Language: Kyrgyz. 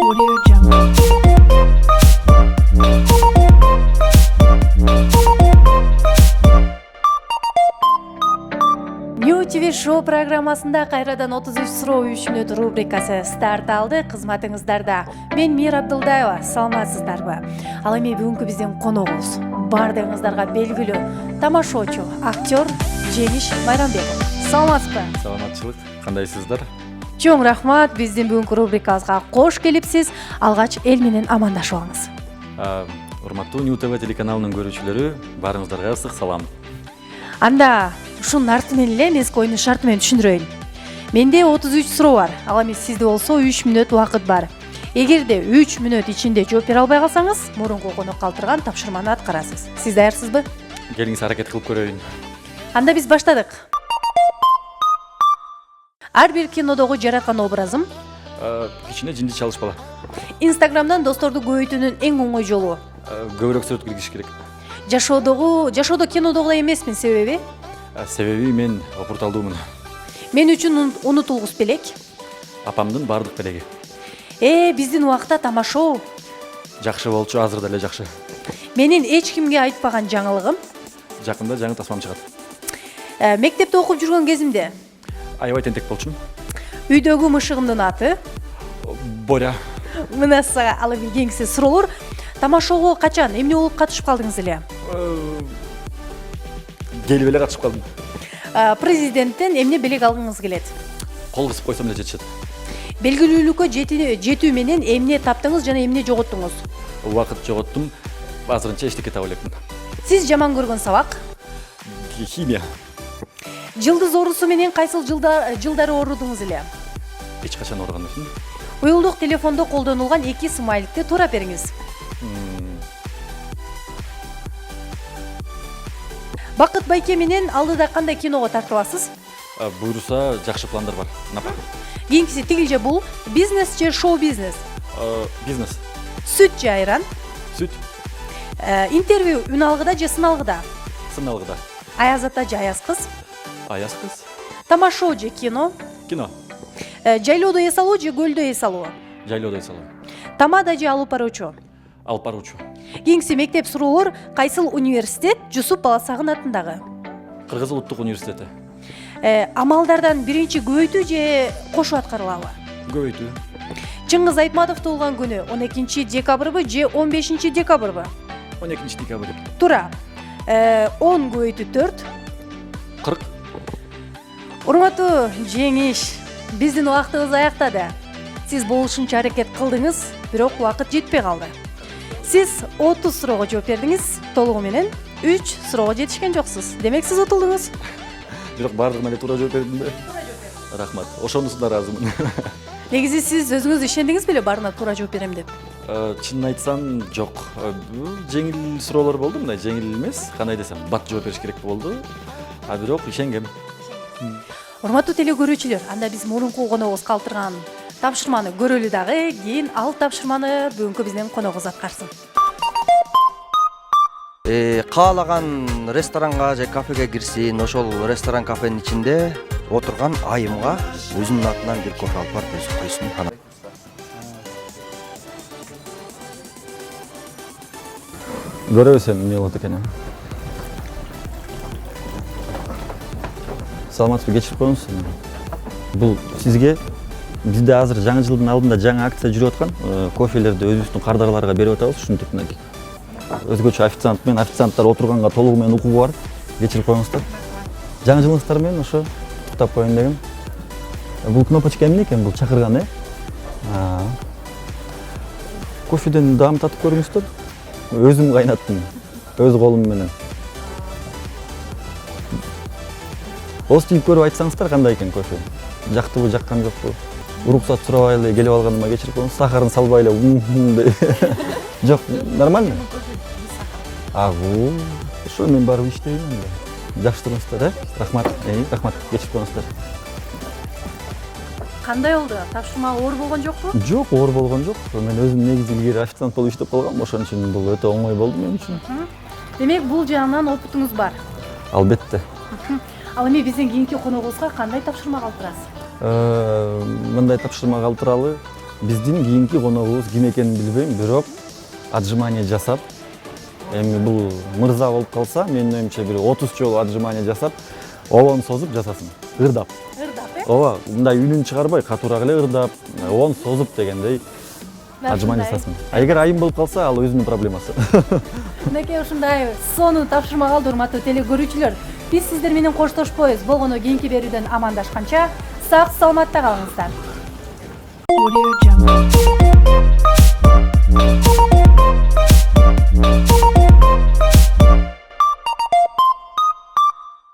Audio Jungle. New TV шоу программасында кайрадан 33 суроо 3 мүнөт рубрикасы старт алды. Кызматыңыздарда мен Мира Абдылдаева. Саламатсыздарбы? Ал эми бүгүнкү биздин коногубуз баардыгыңыздарга белгилүү тамашоочу, актер Жеңиш Майрамбеков. Саламатсызбы? Саламатчылык, кандайсыздар? Чоң рахмат, биздин бүгүнкү рубрикабызга кош келипсиз. Алгач эл менен амандашып алыңыз. Урматтуу New TV телеканалынын көрүүчүлөрү, баарыңыздарга ысык салам. Анда ушунун арты менен эле эмески оюнун шарты менен түшүндүрөйүн. Менде 33 суроо бар. Ал эми сизде болсо 3 мүнөт убакыт бар. Эгерде 3 мүнөт ичинде жооп бере албай калсаңыз, мурунку конок калтырган тапшырманы аткарасыз. Сиз даярсызбы? Келиңиз аракет кылып көрөйүн. Анда биз баштадык. Ар бир кинодогу жараткан образым Кичине жинди чалыш бала. Инстаграмдан досторду көбөйтүүнүн эң оңой жолу. Көбүрөөк сүрөт киргизиш керек. Жашоодо кинодогудай эмесмин, себеби Себеби мен опурталдуумун. мен үчүн унутулгус белек. Апамдын бардык белеги. Биздин убакта тамашоо. Жакшы болчу, азыр деле жакшы. Менин эч кимге айтпаган жаңылыгым. Жакында жаңы тасмам чыгат. Мектепте окуп жүргөн кезимде Аябай тентек болчумун. үйдөгү мышыгымдын аты. Боря. Мына сага ал эми кеңси суроолор. Тамашоого качан, эмне болуп катышып калдыңыз эле? Келип эле катышып калдым. Президенттен эмне белек алгыңыз келет? Кол кысып койсом эле жетишет. Белгилүүлүккө жетүү менен эмне таптыңыз жана эмне жоготтуңуз? Убакыт жоготтум. Азырынча эчтеке таба элекмин. Сиз жаман көргөн сабак? Химия. Жылдыз оорусу менен кайсыл жылдары оорудуңуз эле? Эч качан ооруган эмесмин. Уюлдук телефондо колдонулган 2 смайликти туура бериңиз. Бакыт Байке менен алдыда кандай киного тартыласыз? Буйруса жакшы пландар бар. Кийинкиси тигил же бул? Бизнес же шоу-бизнес? Бизнес. Сүт же айран? Сүт. Интервью үн алгыда же сын алгыда? Сын алгыда. Аяз ата же аяз кыз? Аяз кыз. Тамашоо же кино? Кино. Жайлоодо эс алуу же көлдө эс алуу? Жайлоодо эс алуу. Тамада же алып баруучу? Алып баруучу. Кийинкиси мектеп суроолор. Кайсыл университет Жусуп Баласагын атындагы? Кыргыз улуттук университети. Амалдардан биринчи көбөйтүү же кошуу аткарылабы? Көбөйтүү. Чыңгыз Айтматов туулган күнү 12 декабрбы же 15 декабрбы? 12 декабрь. Туура. 10 көбөйтүү 4. 40. Урматтуу Жеңиш, биздин убактыбыз аяктады. Сиз болушунча аракет кылдыңыз, бирок убакыт жетпей калды. Сиз 30 суроого жооп бердиңиз, толугу менен 3 суроого жетишкен жоксуз. Демек сиз утулдуңуз. Бирок бардыгына эле туура жооп бердим да. Рахмат. Ошонусу да ыраазымын. Негизи сиз өзүңүз ишендиңиз беле барына туура жооп берем деп? Чынын айтсам, жок. Жеңил суроолор болду, мындай жеңил эмес. Кандай десем, бат жооп бериш керек болду. Бирок ишенгем. Урматтуу теле көрүүчүлөр, анда биз мурунку коногубуз калтырган тапшырманы көрөлү дагы, кийин ал тапшырманы бүгүнкү биздин коногубуз аткарсын. Каалаган ресторанга же кафеге кирсин, ошол ресторан кафенин ичинде отурган айымга өзүнүн атынан бир кофе алып барып өзү койсун. Көрөбүз эмне болот экенин. Саламатсызбы, кечирип коюңуз. Бул сизге бизде азыр жаңы жылдын алдында жаңы акция жүрүп аткан. Кофелерди өзүбүздүн кардарларга берип атабыз. Ушинтип мынакей. Өзгөчө официант менен официанттар отурганга толугу менен укугу бар. Кечирип коюңуздар. Жаңы жылыңыздар менен ошо туктап коеюн дегем. Бул кнопочка эмне экен? Бул чакырган, Кофеден даам татып көрүңүздөр. Өзүм кайнаттым. Өз колум менен. Остип көрүп айтсаңыздар кандай экен кофе? Жактыбы, жаккан жокпу? Уруксат сурабай эле келип алганыма кечирип коюңуз. Сахарын салбай эле Жок, нормально? Ошо мен барып иштейм анда. Жакшы туруңуздар, Рахмат. Рахмат, кечирип коюңуздар. Кандай болду? Тапшырма оор болгон жокпу? Жок, оор болгон жок. Мен өзүм негизи илгери официант болуп иштеп калгам, ошон үчүн бул өтө оңой болду мен үчүн. Демек, бул жагынан опытыңыз бар. Албетте. Ал эми биздин кийинки коногубузга кандай тапшырма калтырасыз? Мындай тапшырма калтыралы. биздин кийинки коногубуз ким экенин билбейм, бирок отжимание жасап, эми бул мырза болуп калса, менин оюмча бир 30 жолу отжимание жасап, обон созуп жасасын, ырдап. Ырдап, Ооба, мындай үнүн чыгарбай, катуураак эле ырдап, обон созуп дегендей отжимание жасасын. Эгер айым болуп калса, ал өзүнүн проблемасы. Мынакей ушундай сонун тапшырма калды, урматтуу теле көрүүчүлөр. Биз сиздер менен коштошпойбуз. Болгону кийинки берүүдөн амандашканча сак саламатта калыңыздар.